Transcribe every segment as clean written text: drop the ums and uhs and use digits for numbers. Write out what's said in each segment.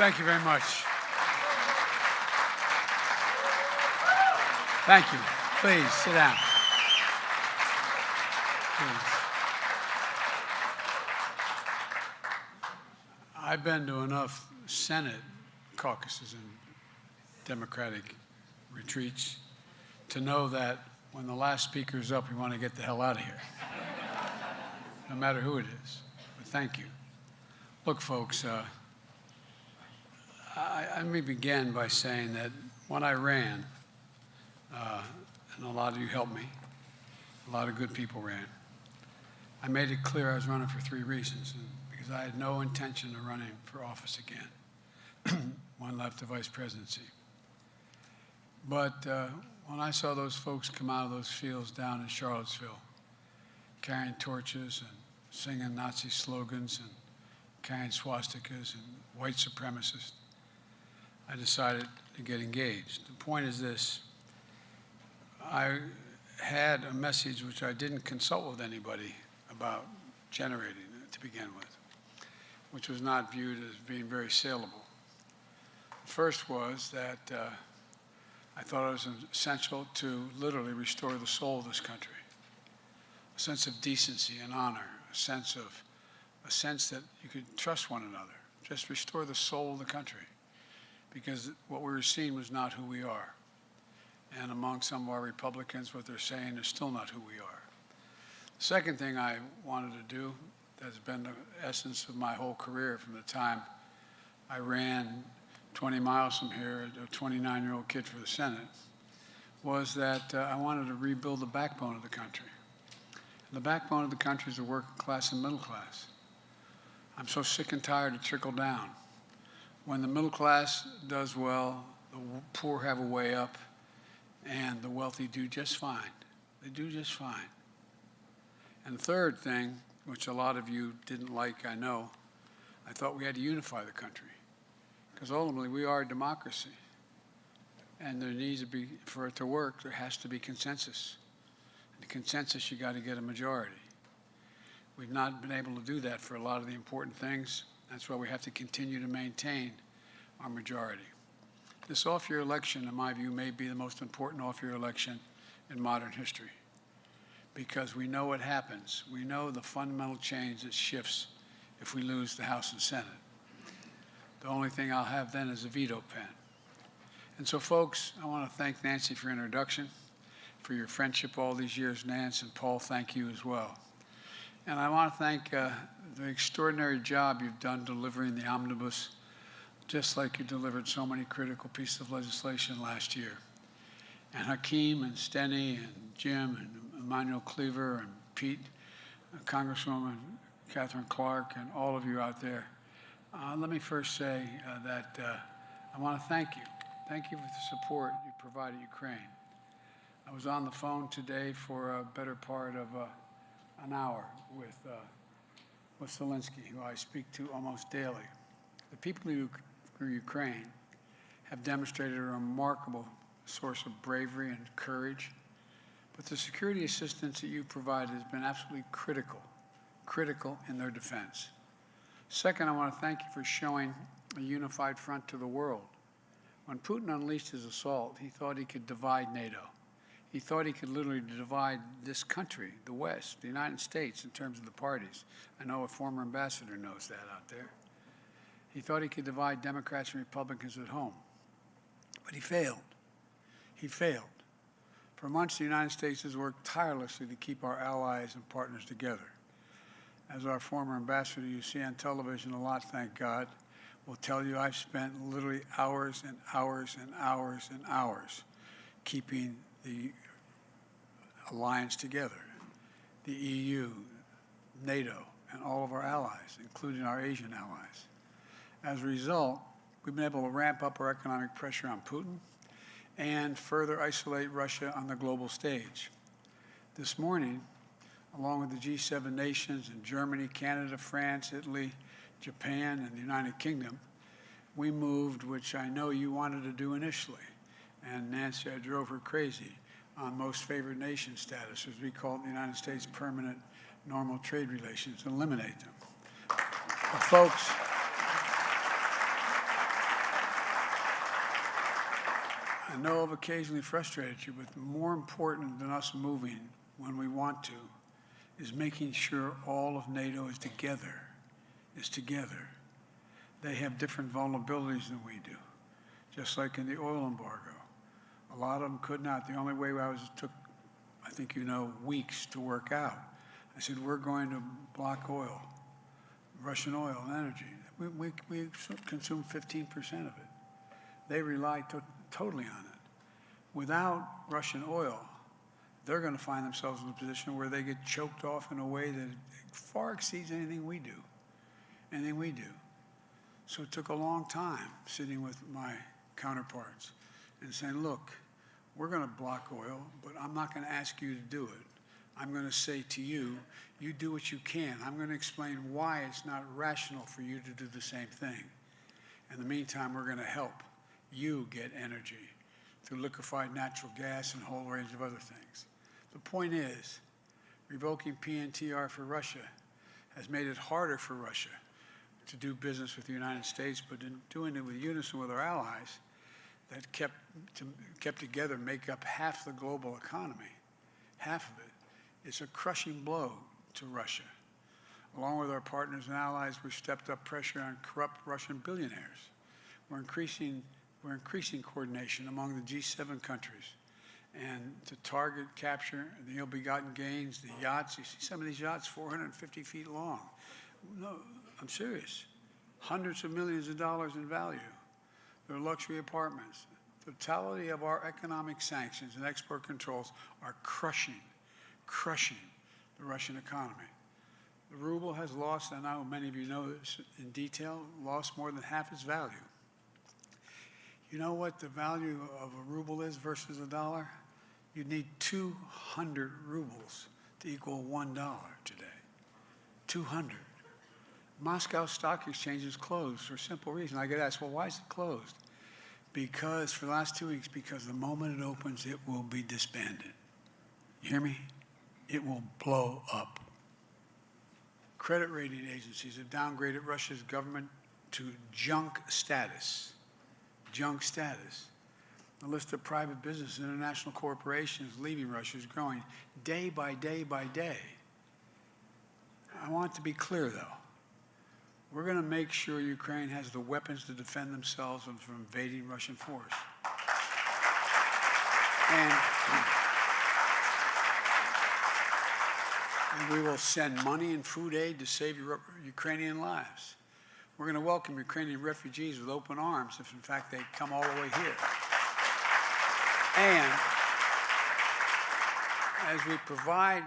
Thank you very much. Thank you. Please, sit down. Please. I've been to enough Senate caucuses and Democratic retreats to know that when the last speaker is up, we want to get the hell out of here, no matter who it is. But thank you. Look, folks, let me begin by saying that when I ran, and a lot of you helped me, a lot of good people ran, I made it clear I was running for 3 reasons, because I had no intention of running for office again. One left the vice presidency. But when I saw those folks come out of those fields down in Charlottesville, carrying torches and singing Nazi slogans and carrying swastikas and white supremacists, I decided to get engaged. The point is this: I had a message which I didn't consult with anybody about generating to begin with, which was not viewed as being very saleable. The first was that I thought it was essential to literally restore the soul of this country, a sense of decency and honor, a sense that you could trust one another, just restore the soul of the country, because what we were seeing was not who we are. And among some of our Republicans, what they're saying is still not who we are. The second thing I wanted to do, that's been the essence of my whole career from the time I ran 20 miles from here, a 29-year-old kid for the Senate, was that I wanted to rebuild the backbone of the country. And the backbone of the country is the working class and middle class. I'm so sick and tired of trickle down. When the middle class does well, the poor have a way up, and the wealthy do just fine. They do just fine. And the third thing, which a lot of you didn't like, I know, I thought we had to unify the country. Because ultimately, we are a democracy. And there needs to be, for it to work, there has to be consensus. And the consensus, you got to get a majority. We've not been able to do that for a lot of the important things. That's why we have to continue to maintain our majority. This off-year election, in my view, may be the most important off-year election in modern history, because we know what happens. We know the fundamental change that shifts if we lose the House and Senate. The only thing I'll have then is a veto pen. And so, folks, I want to thank Nancy for your introduction, for your friendship all these years, Nance, and Paul, thank you as well. And I want to thank the extraordinary job you've done delivering the omnibus, just like you delivered so many critical pieces of legislation last year. And Hakeem and Steny and Jim and Emmanuel Cleaver and Pete, Congresswoman Catherine Clark, and all of you out there. Let me first say that I want to thank you. Thank you for the support you provided Ukraine. I was on the phone today for a better part of an hour with Zelensky, who I speak to almost daily. The people of Ukraine have demonstrated a remarkable source of bravery and courage, but the security assistance that you provided has been absolutely critical in their defense. Second, I want to thank you for showing a unified front to the world. When Putin unleashed his assault, he thought he could divide NATO. He thought he could literally divide this country, the West, the United States, in terms of the parties. I know a former ambassador knows that out there. He thought he could divide Democrats and Republicans at home. But he failed. He failed. For months, the United States has worked tirelessly to keep our allies and partners together. As our former ambassador you see on television a lot, thank God, will tell you, I've spent literally hours and hours and hours and hours keeping the alliance together, the EU, NATO, and all of our allies, including our Asian allies. As a result, we've been able to ramp up our economic pressure on Putin and further isolate Russia on the global stage. This morning, along with the G7 nations in Germany, Canada, France, Italy, Japan, and the United Kingdom, we moved, which I know you wanted to do initially. And Nancy, I drove her crazy on most favored nation status, as we call it in the United States, permanent normal trade relations, and eliminate them. But folks, I know I've occasionally frustrated you, but more important than us moving when we want to is making sure all of NATO is together. They have different vulnerabilities than we do, just like in the oil embargo. A lot of them could not. The only way took, I think you know, weeks to work out. I said, we're going to block oil, Russian oil and energy. We consume 15% of it. They rely totally on it. Without Russian oil, they're going to find themselves in a position where they get choked off in a way that far exceeds anything we do. So it took a long time sitting with my counterparts and saying, look, we're going to block oil, but I'm not going to ask you to do it. I'm going to say to you, you do what you can. I'm going to explain why it's not rational for you to do the same thing. In the meantime, we're going to help you get energy through liquefied natural gas and a whole range of other things. The point is, revoking PNTR for Russia has made it harder for Russia to do business with the United States, but in doing it with unison with our allies that kept together make up half the global economy, half of it. It's a crushing blow to Russia. Along with our partners and allies, we've stepped up pressure on corrupt Russian billionaires. We're increasing coordination among the G7 countries and to target, capture the ill-begotten gains, the yachts. You see some of these yachts 450 feet long. No, I'm serious. Hundreds of millions of dollars in value. They're luxury apartments. The totality of our economic sanctions and export controls are crushing the Russian economy. The ruble has lost, I know many of you know this in detail, lost more than half its value. You know what the value of a ruble is versus a dollar? You need 200 rubles to equal $1 today. 200. Moscow Stock Exchange is closed for a simple reason. I get asked, well, why is it closed? Because for the last 2 weeks, because the moment it opens, it will be disbanded. You hear me? It will blow up. Credit rating agencies have downgraded Russia's government to junk status. Junk status. The list of private business and international corporations leaving Russia is growing day by day by day. I want to be clear, though. We're going to make sure Ukraine has the weapons to defend themselves from invading Russian force. And we will send money and food aid to save Ukrainian lives. We're going to welcome Ukrainian refugees with open arms if, in fact, they come all the way here. And as we provide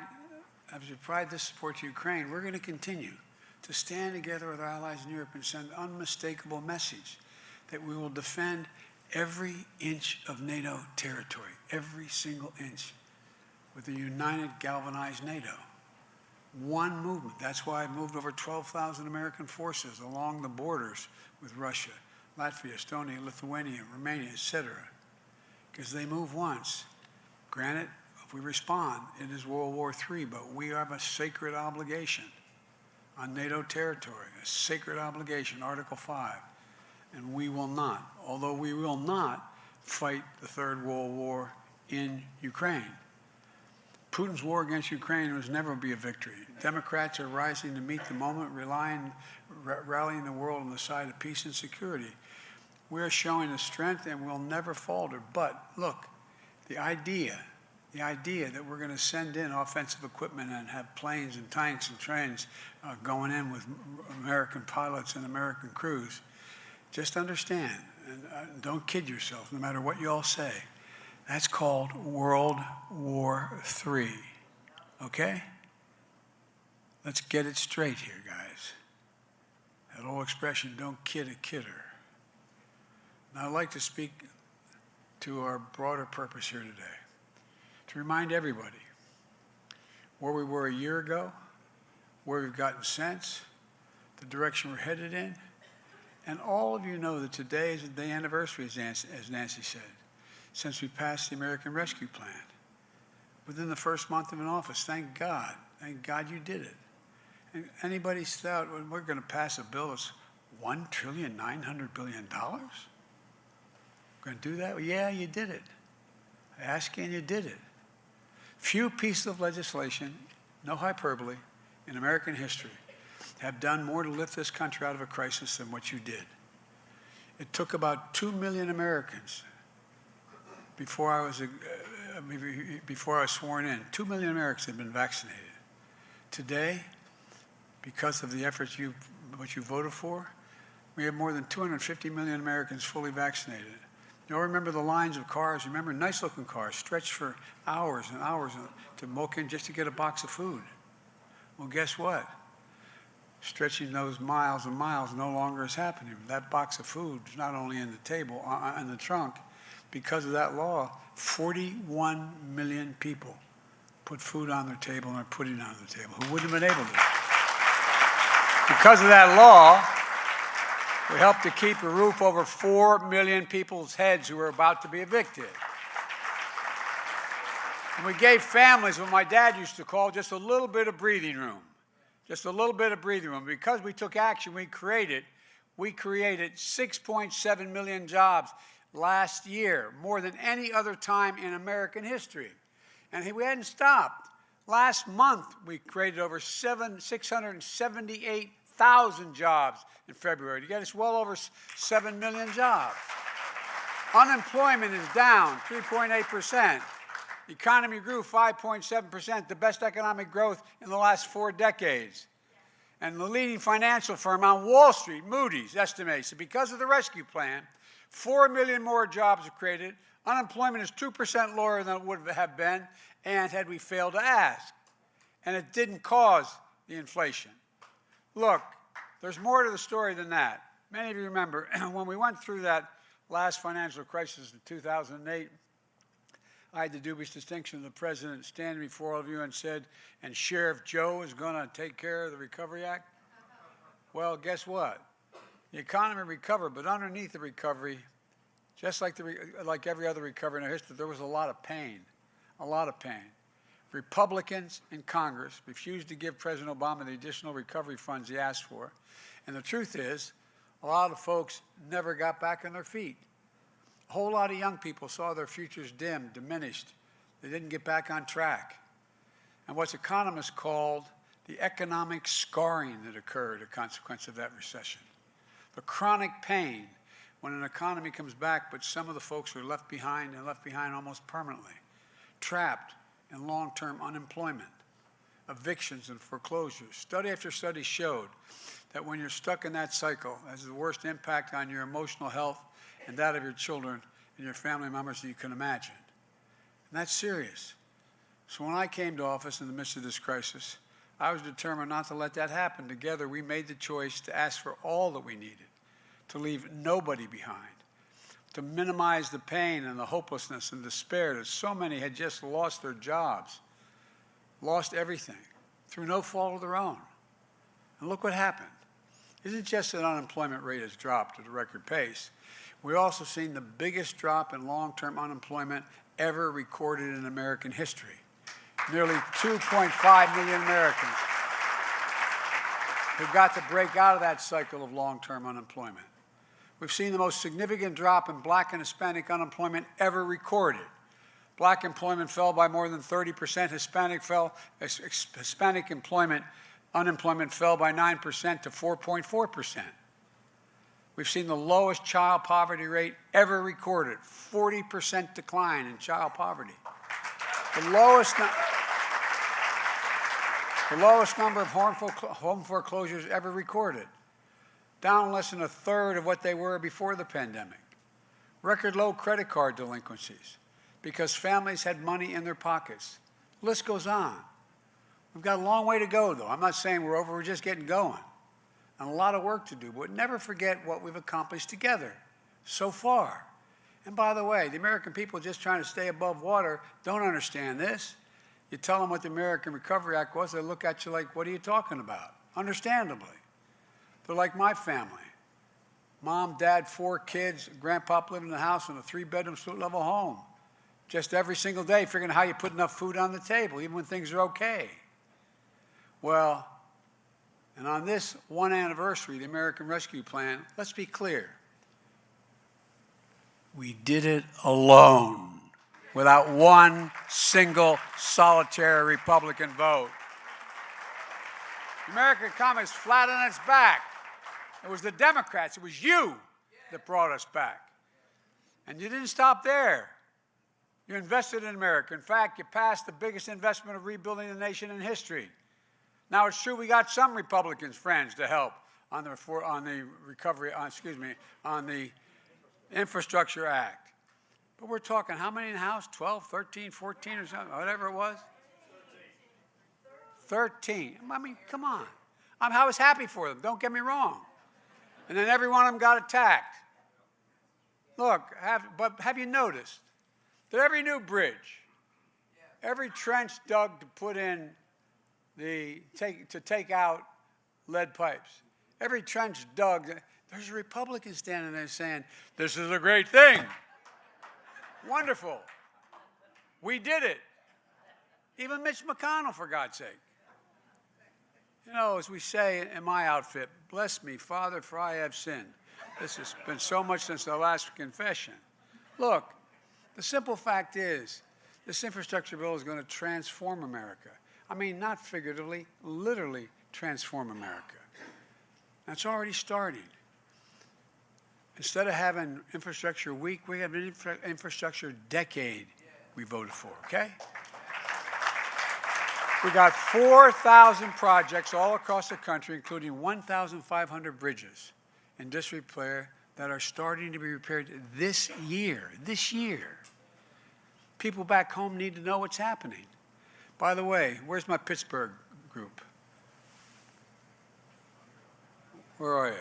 this support to Ukraine, we're going to continue to stand together with our allies in Europe and send an unmistakable message that we will defend every inch of NATO territory, every single inch, with a united, galvanized NATO. One movement. That's why I moved over 12,000 American forces along the borders with Russia, Latvia, Estonia, Lithuania, Romania, etc. Because they move once. Granted, if we respond, it is World War III, but we have a sacred obligation on NATO territory, a sacred obligation, Article 5. And we will not, although we will not fight the Third World War in Ukraine. Putin's war against Ukraine will never be a victory. Democrats are rising to meet the moment, rallying the world on the side of peace and security. We're showing the strength and we'll never falter. But look, the idea that we're going to send in offensive equipment and have planes and tanks and trains going in with American pilots and American crews, just understand, and don't kid yourself, no matter what you all say, that's called World War III, okay? Let's get it straight here, guys. That old expression, don't kid a kidder. Now, I'd like to speak to our broader purpose here today, to remind everybody where we were a year ago, where we've gotten since, the direction we're headed in, and all of you know that today is the anniversary, as Nancy said, since we passed the American Rescue Plan. Within the first month of an office, thank God you did it. And anybody thought, well, we're going to pass a bill that's $1.9 trillion? We're going to do that? Well, yeah, you did it. I ask you, and you did it. Few pieces of legislation, no hyperbole, in American history have done more to lift this country out of a crisis than what you did. It took about 2 million Americans before I was sworn in. 2 million Americans had been vaccinated. Today, because of the efforts what you voted for, we have more than 250 million Americans fully vaccinated. You all remember the lines of cars. You remember nice-looking cars stretched for hours and hours to milk in just to get a box of food. Well, guess what? Stretching those miles and miles no longer is happening. That box of food is not only in the table, in the trunk. Because of that law, 41 million people put food on their table and are putting it on the table who wouldn't have been able to. Because of that law, we helped to keep a roof over 4 million people's heads who were about to be evicted. And we gave families what my dad used to call just a little bit of breathing room. Just a little bit of breathing room. Because we took action, we created 6.7 million jobs last year, more than any other time in American history. And we hadn't stopped. Last month, we created over 678,000 jobs in February to get us well over 7 million jobs. Unemployment is down 3.8%. The economy grew 5.7%, the best economic growth in the last 4 decades. And the leading financial firm on Wall Street, Moody's, estimates that because of the rescue plan, 4 million more jobs are created. Unemployment is 2% lower than it would have been, and had we failed to ask. And it didn't cause the inflation. Look, there's more to the story than that. Many of you remember when we went through that last financial crisis in 2008, I had the dubious distinction of the president standing before all of you and said, and Sheriff Joe is going to take care of the Recovery Act. Well, guess what? The economy recovered, but underneath the recovery, just like every other recovery in our history, there was a lot of pain, a lot of pain. Republicans in Congress refused to give President Obama the additional recovery funds he asked for. And the truth is, a lot of folks never got back on their feet. A whole lot of young people saw their futures dim, diminished. They didn't get back on track. And what's economists called the economic scarring that occurred as a consequence of that recession. The chronic pain when an economy comes back, but some of the folks are left behind and left behind almost permanently, trapped in long-term unemployment, evictions and foreclosures. Study after study showed that when you're stuck in that cycle, it has the worst impact on your emotional health and that of your children and your family members that you can imagine. And that's serious. So when I came to office in the midst of this crisis, I was determined not to let that happen. Together, we made the choice to ask for all that we needed, to leave nobody behind, to minimize the pain and the hopelessness and despair that so many had just lost their jobs, lost everything, through no fault of their own. And look what happened. It isn't just that unemployment rate has dropped at a record pace. We've also seen the biggest drop in long-term unemployment ever recorded in American history. Nearly 2.5 million Americans have got to break out of that cycle of long-term unemployment. We've seen the most significant drop in Black and Hispanic unemployment ever recorded. Black employment fell by more than 30%. Hispanic unemployment fell by 9% to 4.4%. We've seen the lowest child poverty rate ever recorded, 40% decline in child poverty. The lowest number of home foreclosures ever recorded, down less than a third of what they were before the pandemic. Record low credit card delinquencies because families had money in their pockets. The list goes on. We've got a long way to go, though. I'm not saying we're over, we're just getting going. And a lot of work to do, but never forget what we've accomplished together so far. And by the way, the American people just trying to stay above water don't understand this. You tell them what the American Recovery Act was, they look at you like, what are you talking about? Understandably. They're like my family. Mom, dad, 4 kids, grandpa living in the house in a 3-bedroom suite-level home. Just every single day figuring out how you put enough food on the table, even when things are okay. Well, and on this one anniversary, the American Rescue Plan, let's be clear. We did it alone, without one single solitary Republican vote. America comes flat on its back. It was the Democrats, it was you that brought us back. And you didn't stop there. You invested in America. In fact, you passed the biggest investment of rebuilding the nation in history. Now, it's true we got some Republicans, friends, to help on the Infrastructure Act. But we're talking how many in the House? 12, 13, 14 or something, whatever it was? 13. I mean, come on. I was happy for them, don't get me wrong. And then every one of them got attacked. Look, have you noticed that every new bridge, every trench dug to put in to take out lead pipes, every trench dug, there's a Republican standing there saying, this is a great thing. Wonderful. We did it. Even Mitch McConnell, for God's sake. You know, as we say in my outfit, bless me, Father, for I have sinned. This has been so much since the last confession. Look, the simple fact is, this infrastructure bill is going to transform America. I mean, not figuratively, literally transform America. That's already starting. Instead of having infrastructure week, we have an infrastructure decade we voted for, okay? We got 4,000 projects all across the country, including 1,500 bridges in disrepair that are starting to be repaired this year. This year. People back home need to know what's happening. By the way, where's my Pittsburgh group? Where are you?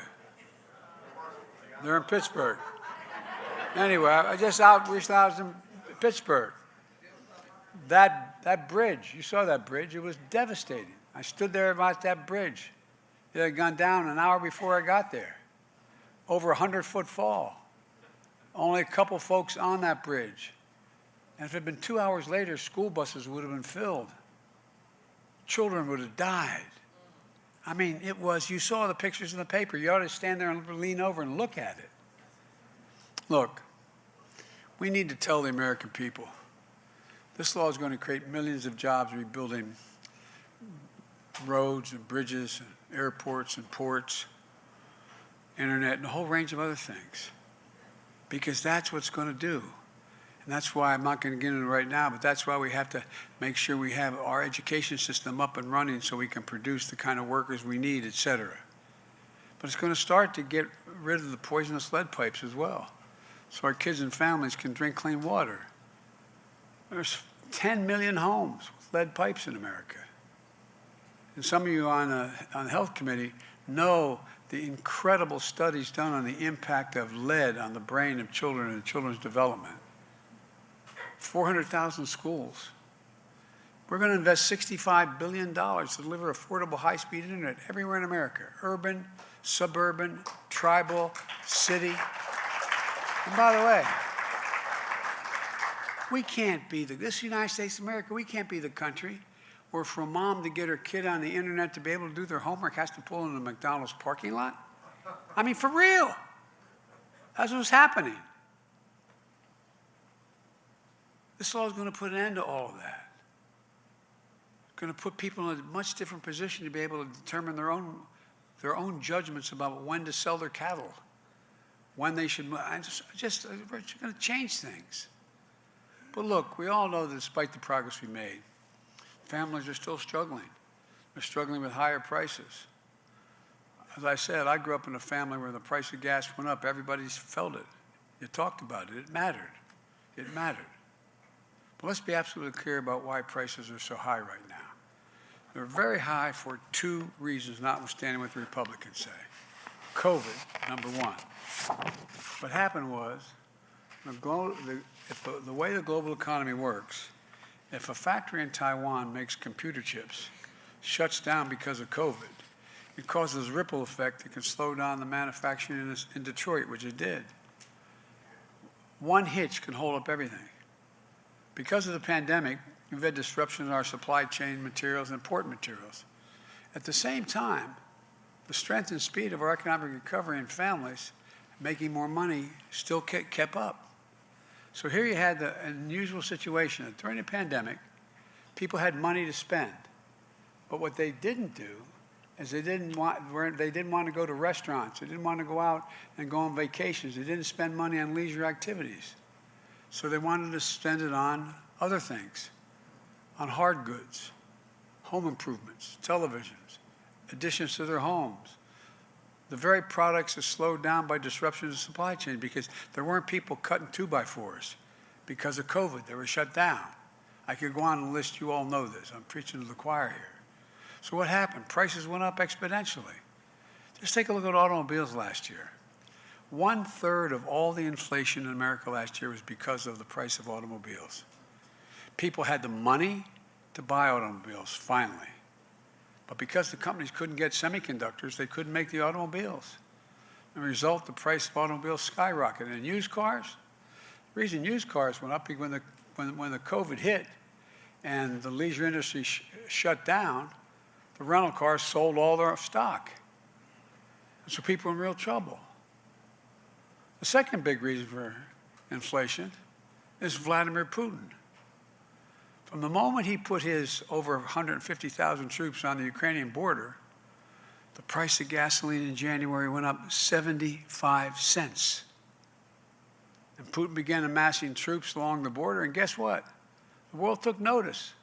They're in Pittsburgh. Anyway, I just reached out in Pittsburgh. That bridge, you saw that bridge, it was devastating. I stood there about that bridge. It had gone down an hour before I got there. Over 100-foot fall. Only a couple folks on that bridge. And if it had been 2 hours later, school buses would have been filled. Children would have died. I mean, it was, you saw the pictures in the paper. You ought to stand there and lean over and look at it. Look, we need to tell the American people, this law is going to create millions of jobs rebuilding roads and bridges and airports and ports, internet, and a whole range of other things. Because that's what it's going to do. And that's why I'm not going to get into it right now, but that's why we have to make sure we have our education system up and running so we can produce the kind of workers we need, et cetera. But it's going to start to get rid of the poisonous lead pipes as well, so our kids and families can drink clean water. There's 10 million homes with lead pipes in America. And some of you on the Health Committee know the incredible studies done on the impact of lead on the brain of children and children's development. 400,000 schools. We're going to invest $65 billion to deliver affordable high-speed internet everywhere in America, urban, suburban, tribal, city. And by the way, we can't be this United States of America, we can't be the country where for a mom to get her kid on the internet to be able to do their homework has to pull into the McDonald's parking lot. I mean, for real. That's what's happening. This law is going to put an end to all of that. It's going to put people in a much different position to be able to determine their own judgments about when to sell their cattle, when they should. We're going to change things. But look, we all know that despite the progress we made, families are still struggling. They're struggling with higher prices. As I said, I grew up in a family where the price of gas went up. Everybody felt it. You talked about it. It mattered. It mattered. But let's be absolutely clear about why prices are so high right now. They're very high for two reasons, notwithstanding what the Republicans say. COVID, number one. What happened was, the way the global economy works, if a factory in Taiwan makes computer chips, shuts down because of COVID, it causes a ripple effect that can slow down the manufacturing in Detroit, which it did. One hitch can hold up everything. Because of the pandemic, we've had disruption in our supply chain materials and import materials. At the same time, the strength and speed of our economic recovery and families making more money still kept up. So here you had the unusual situation that during the pandemic, people had money to spend. But what they didn't do is they didn't want to go to restaurants. They didn't want to go out and go on vacations. They didn't spend money on leisure activities. So they wanted to spend it on other things, on hard goods, home improvements, televisions, additions to their homes. The very products are slowed down by disruptions of the supply chain because there weren't people cutting 2x4s because of COVID. They were shut down. I could go on and list, you all know this. I'm preaching to the choir here. So what happened? Prices went up exponentially. Just take a look at automobiles last year. 1/3 of all the inflation in America last year was because of the price of automobiles. People had the money to buy automobiles, finally. But because the companies couldn't get semiconductors, they couldn't make the automobiles. As a result, the price of automobiles skyrocketed. And used cars, the reason used cars went up because when the COVID hit and the leisure industry shut down, the rental cars sold all their stock. And so people were in real trouble. The second big reason for inflation is Vladimir Putin. From the moment he put his over 150,000 troops on the Ukrainian border, the price of gasoline in January went up 75 cents. And Putin began amassing troops along the border, and guess what? The world took notice.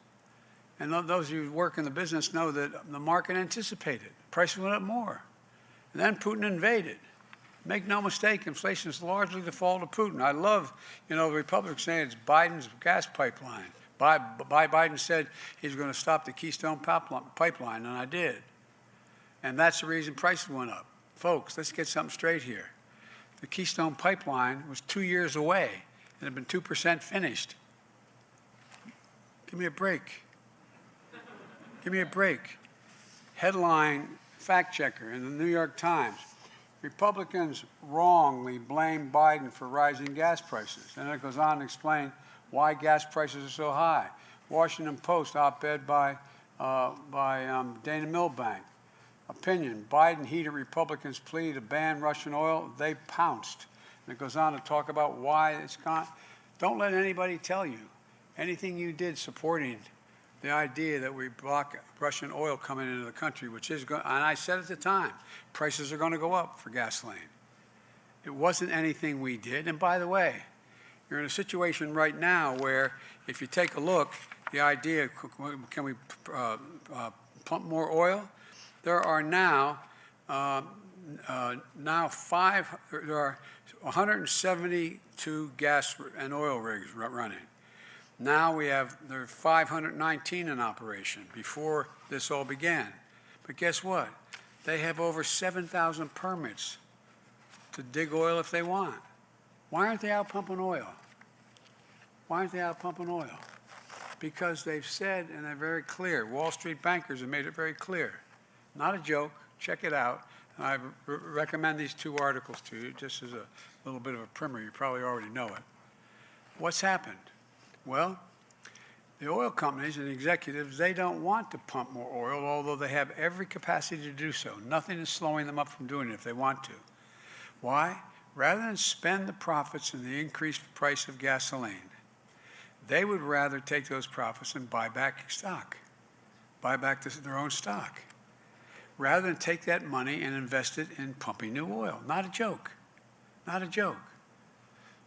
And those of you who work in the business know that the market anticipated. Prices went up more. And then Putin invaded. Make no mistake, inflation is largely the fault of Putin. I love, the Republicans saying it's Biden's gas pipeline. Biden said he's going to stop the Keystone pipeline, and I did. And that's the reason prices went up. Folks, let's get something straight here. The Keystone pipeline was 2 years away and had been 2% finished. Give me a break. Give me a break. Headline fact checker in the New York Times. Republicans wrongly blame Biden for rising gas prices. And it goes on to explain why gas prices are so high. Washington Post op-ed by Dana Milbank. Opinion, Biden heeded Republicans' plea to ban Russian oil. They pounced. And it goes on to talk about why it's gone. Don't let anybody tell you anything you did supporting the idea that we block Russian oil coming into the country, which is going, and I said at the time, prices are going to go up for gasoline. It wasn't anything we did. And by the way, you're in a situation right now where if you take a look, the idea, can we pump more oil? There are now, there are 172 gas and oil rigs running. Now there are 519 in operation before this all began. But guess what? They have over 7,000 permits to dig oil if they want. Why aren't they out pumping oil? Why aren't they out pumping oil? Because they've said, and they're very clear, Wall Street bankers have made it very clear. Not a joke, check it out. And I recommend these two articles to you, just as a little bit of a primer. You probably already know it. What's happened? Well, the oil companies and executives, they don't want to pump more oil, although they have every capacity to do so. Nothing is slowing them up from doing it if they want to. Why? Rather than spend the profits in the increased price of gasoline, they would rather take those profits and buy back stock, buy back their own stock, rather than take that money and invest it in pumping new oil. Not a joke. Not a joke.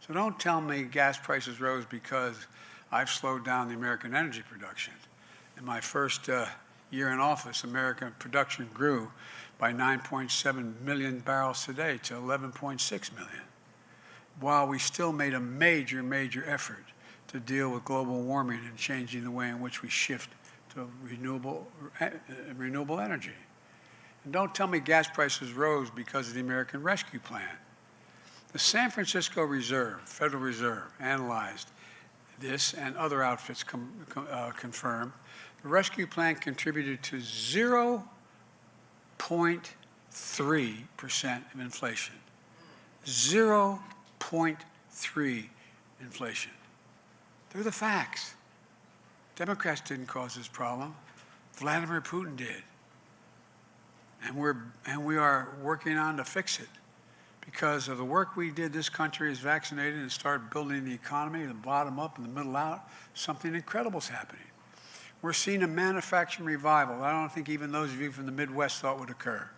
So don't tell me gas prices rose because I've slowed down the American energy production. In my first year in office, American production grew by 9.7 million barrels a day to 11.6 million, while we still made a major, major effort to deal with global warming and changing the way in which we shift to renewable energy. And don't tell me gas prices rose because of the American Rescue Plan. The San Francisco Reserve, Federal Reserve, analyzed this, and other outfits confirm. The rescue plan contributed to 0.3% of inflation. 0.3 inflation. They're the facts. Democrats didn't cause this problem. Vladimir Putin did. And we are working on to fix it, because of the work we did, this country is vaccinated and started building the economy, the bottom up and the middle out. Something incredible is happening. We're seeing a manufacturing revival I don't think even those of you from the Midwest thought would occur.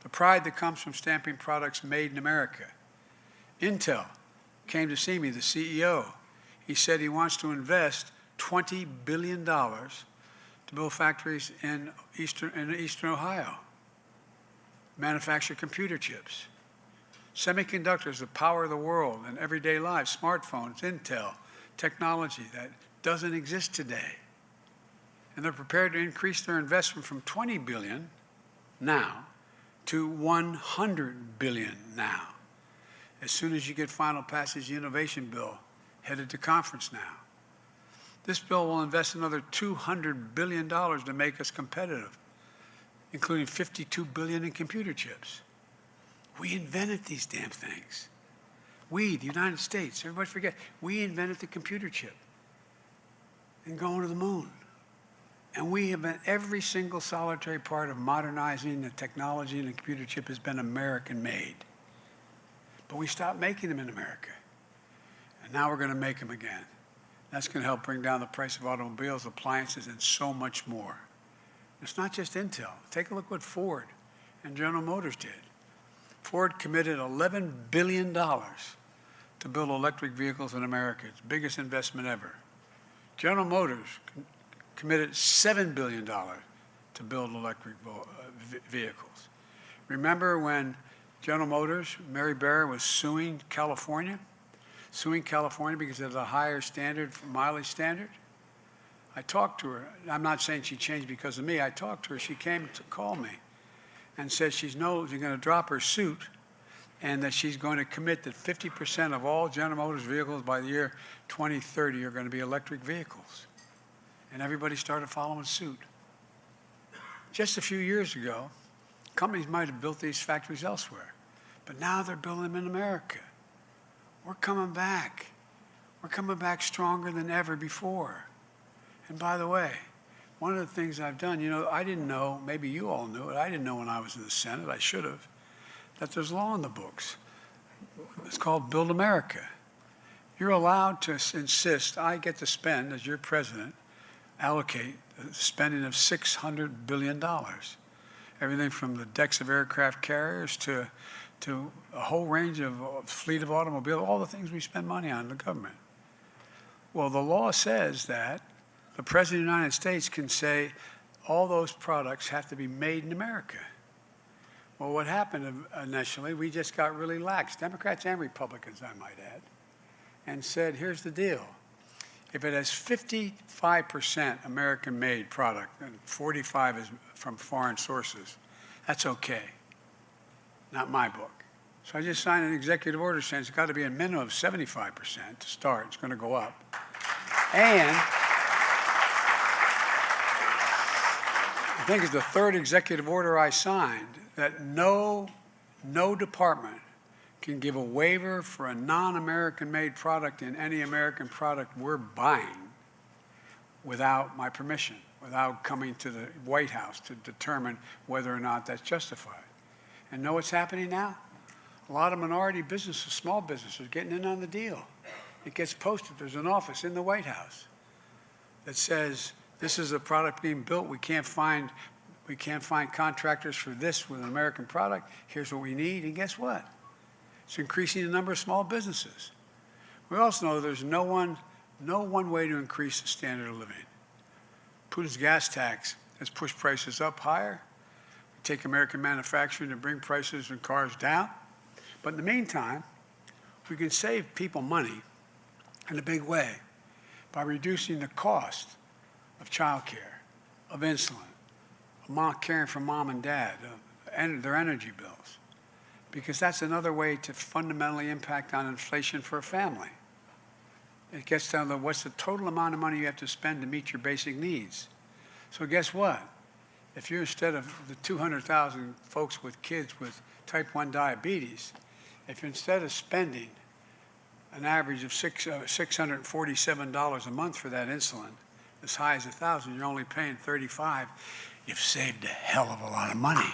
The pride that comes from stamping products made in America. Intel came to see me, the CEO. He said he wants to invest $20 billion to build factories in Eastern Ohio, manufacture computer chips. Semiconductors, the power of the world in everyday life, smartphones, Intel, technology that doesn't exist today. And they're prepared to increase their investment from $20 billion now to $100 billion now. As soon as you get final passage, the innovation bill headed to conference now. This bill will invest another $200 billion to make us competitive, including $52 billion in computer chips. We invented these damn things. We, the United States, everybody forget, we invented the computer chip and going to the moon. And we have been, every single solitary part of modernizing the technology and the computer chip has been American made. But we stopped making them in America. And now we're going to make them again. That's going to help bring down the price of automobiles, appliances, and so much more. It's not just Intel. Take a look what Ford and General Motors did. Ford committed $11 billion to build electric vehicles in America. It's the biggest investment ever. General Motors committed $7 billion to build electric vehicles. Remember when General Motors, Mary Barra, was suing California because it had a higher standard, mileage standard? I talked to her. I'm not saying she changed because of me. I talked to her. She came to call me and said she's going to drop her suit and that she's going to commit that 50% of all General Motors vehicles by the year 2030 are going to be electric vehicles. And everybody started following suit. Just a few years ago, companies might have built these factories elsewhere, but now they're building them in America. We're coming back. We're coming back stronger than ever before. And by the way, one of the things I've done, I didn't know, maybe you all knew it, I didn't know when I was in the Senate, I should have, that there's law in the books. It's called Build America. You're allowed to insist, I get to spend, as your president, allocate the spending of $600 billion. Everything from the decks of aircraft carriers to a whole range of fleet of automobiles, all the things we spend money on in the government. Well, the law says that the President of the United States can say all those products have to be made in America. Well, what happened initially, we just got really lax, Democrats and Republicans, I might add, and said, here's the deal. If it has 55% American-made product and 45% is from foreign sources, that's okay. Not my book. So I just signed an executive order saying it's got to be a minimum of 75% to start. It's going to go up. And I think it's the third executive order I signed that no department can give a waiver for a non-American made product in any American product we're buying without my permission, without coming to the White House to determine whether or not that's justified. And know what's happening now? A lot of minority businesses, small businesses, are getting in on the deal. It gets posted. There's an office in the White House that says, this is a product being built. We can't find contractors for this with an American product. Here's what we need. And guess what? It's increasing the number of small businesses. We also know there's no one way to increase the standard of living. Putin's gas tax has pushed prices up higher. We take American manufacturing to bring prices and cars down. But in the meantime, we can save people money in a big way by reducing the cost of childcare, of insulin, of caring for mom and dad, their energy bills. Because that's another way to fundamentally impact on inflation for a family. It gets down to what's the total amount of money you have to spend to meet your basic needs. So guess what? If you're instead of the 200,000 folks with kids with type 1 diabetes, if instead of spending an average of $647 a month for that insulin, as high as $1,000, you're only paying $35, you've saved a hell of a lot of money.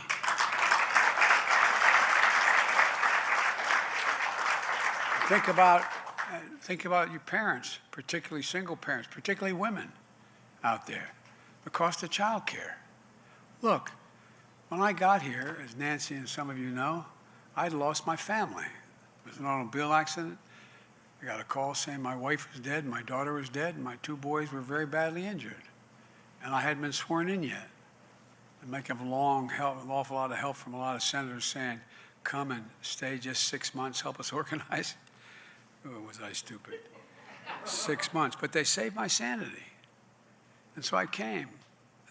think about your parents, particularly single parents, particularly women out there. The cost of child care. Look, when I got here, as Nancy and some of you know, I'd lost my family. It was an automobile accident. I got a call saying my wife was dead, my daughter was dead, and my 2 boys were very badly injured. And I hadn't been sworn in yet. And making an awful lot of help from a lot of senators saying, come and stay just 6 months, help us organize. Oh, was I stupid? 6 months. But they saved my sanity. And so I came.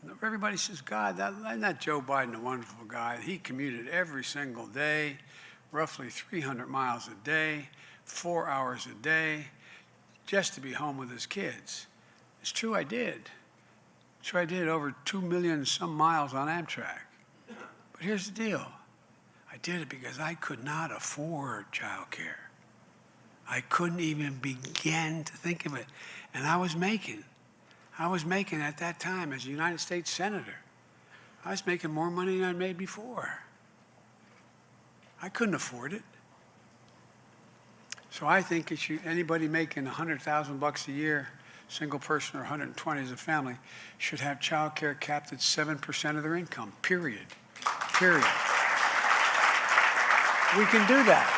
And everybody says, God, isn't that Joe Biden a wonderful guy? He commuted every single day, roughly 300 miles a day, 4 hours a day, just to be home with his kids. It's true, I did. It's true, I did over 2 million some miles on Amtrak. But here's the deal. I did it because I could not afford child care. I couldn't even begin to think of it. And I was making at that time as a United States Senator, I was making more money than I'd made before. I couldn't afford it. So I think anybody making $100,000 a year, single person, or 120 as a family, should have child care capped at 7% of their income, period. Period. We can do that.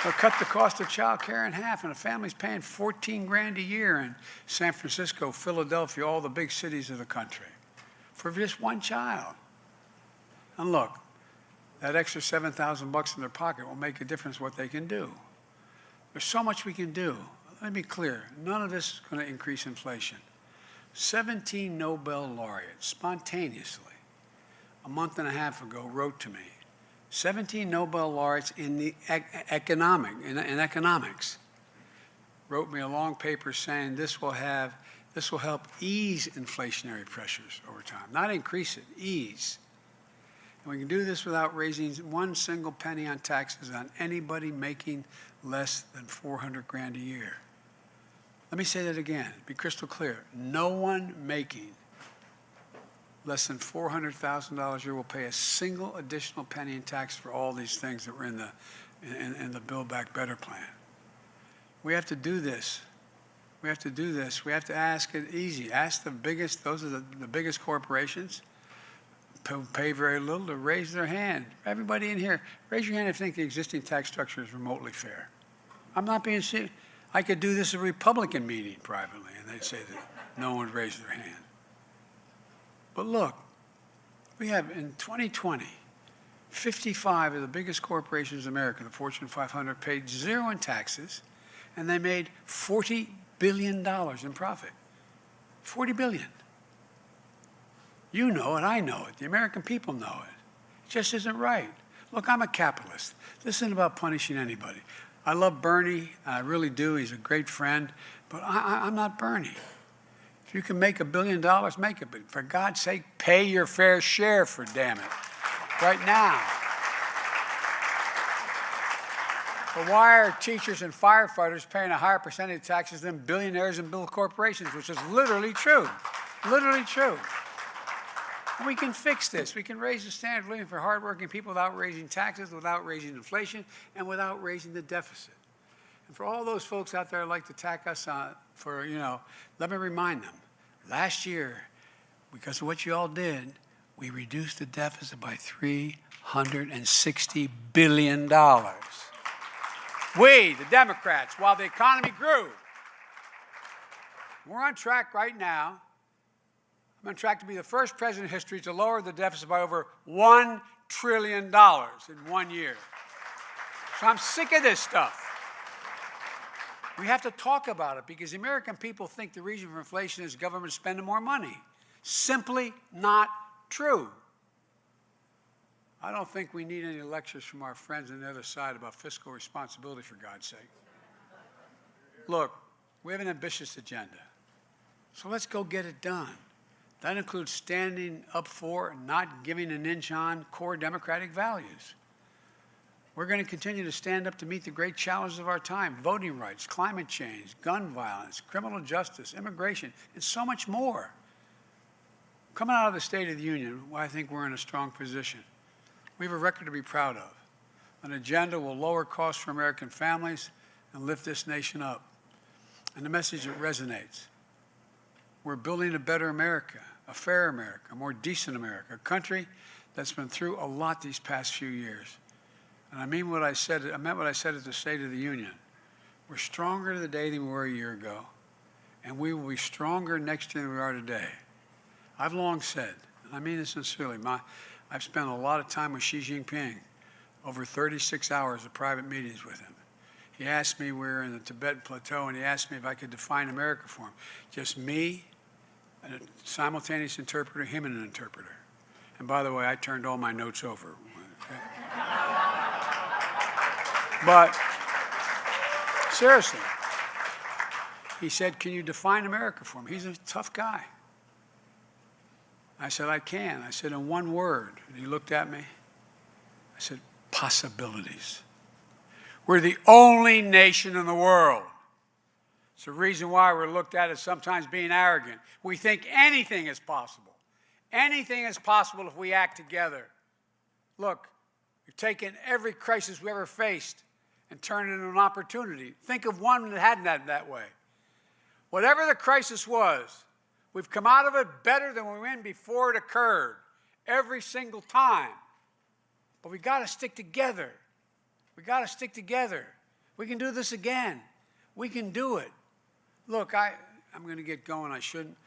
We'll cut the cost of child care in half, and a family's paying $14 grand a year in San Francisco, Philadelphia, all the big cities of the country, for just one child. And look, that extra $7,000 in their pocket will make a difference what they can do. There's so much we can do. Let me be clear, none of this is going to increase inflation. 17 Nobel laureates spontaneously, a month and a half ago, wrote to me. 17 Nobel laureates in economics wrote me a long paper saying this will help ease inflationary pressures over time, not increase it, ease. And we can do this without raising one single penny on taxes on anybody making less than 400 grand a year. Let me say that again, be crystal clear. No one making less than $400,000 a year will pay a single additional penny in tax for all these things that were in the Build Back Better plan. We have to do this. We have to do this. We have to ask it easy. Ask the biggest, those are the biggest corporations who pay very little to raise their hand. Everybody in here, raise your hand if you think the existing tax structure is remotely fair. I'm not being serious. I could do this at a Republican meeting privately, and they'd say that no one would raise their hand. But look, we have in 2020, 55 of the biggest corporations in America, the Fortune 500, paid zero in taxes, and they made $40 billion in profit. $40 billion. You know it, I know it, the American people know it. It just isn't right. Look, I'm a capitalist. This isn't about punishing anybody. I love Bernie, I really do, he's a great friend, but I'm not Bernie. If you can make $1 billion, make it, but for God's sake, pay your fair share, for damn it, right now. But why are teachers and firefighters paying a higher percentage of taxes than billionaires and big corporations, which is literally true, literally true. And we can fix this. We can raise the standard of living for hardworking people without raising taxes, without raising inflation, and without raising the deficit. And for all those folks out there who like to attack us let me remind them, last year, because of what you all did, we reduced the deficit by $360 billion. We, the Democrats, while the economy grew. We're on track right now. I'm on track to be the first president in history to lower the deficit by over $1 trillion in 1 year. So I'm sick of this stuff. We have to talk about it because the American people think the reason for inflation is government spending more money. Simply not true. I don't think we need any lectures from our friends on the other side about fiscal responsibility, for God's sake. Look, we have an ambitious agenda. So let's go get it done. That includes standing up for and not giving an inch on core democratic values. We're going to continue to stand up to meet the great challenges of our time: voting rights, climate change, gun violence, criminal justice, immigration, and so much more. Coming out of the State of the Union, I think we're in a strong position. We have a record to be proud of. an agenda will lower costs for American families and lift this nation up. And the message that resonates. We're building a better America, a fair America, a more decent America, a country that's been through a lot these past few years. And I meant what I said at the State of the Union. We're stronger today than we were a year ago, and we will be stronger next year than we are today. I've long said, and I mean this sincerely, I've spent a lot of time with Xi Jinping, over 36 hours of private meetings with him. He asked me, we were in the Tibetan Plateau, and he asked me if I could define America for him. Just me, a simultaneous interpreter, him and an interpreter. And by the way, I turned all my notes over. Okay? But seriously, he said, can you define America for me? He's a tough guy. I said, I can. I said, in one word. And he looked at me. I said, possibilities. We're the only nation in the world. It's the reason why we're looked at as sometimes being arrogant. We think anything is possible. Anything is possible if we act together. Look, we've taken every crisis we ever faced and turned it into an opportunity. Think of one that hadn't had that way. Whatever the crisis was, we've come out of it better than we went in before it occurred, every single time. But we got to stick together. We got to stick together. We can do this again. We can do it. Look, I'm going to get going. I shouldn't.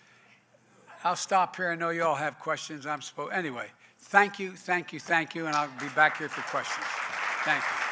I'll stop here. I know you all have questions. Anyway, thank you, and I'll be back here for questions. Thank you.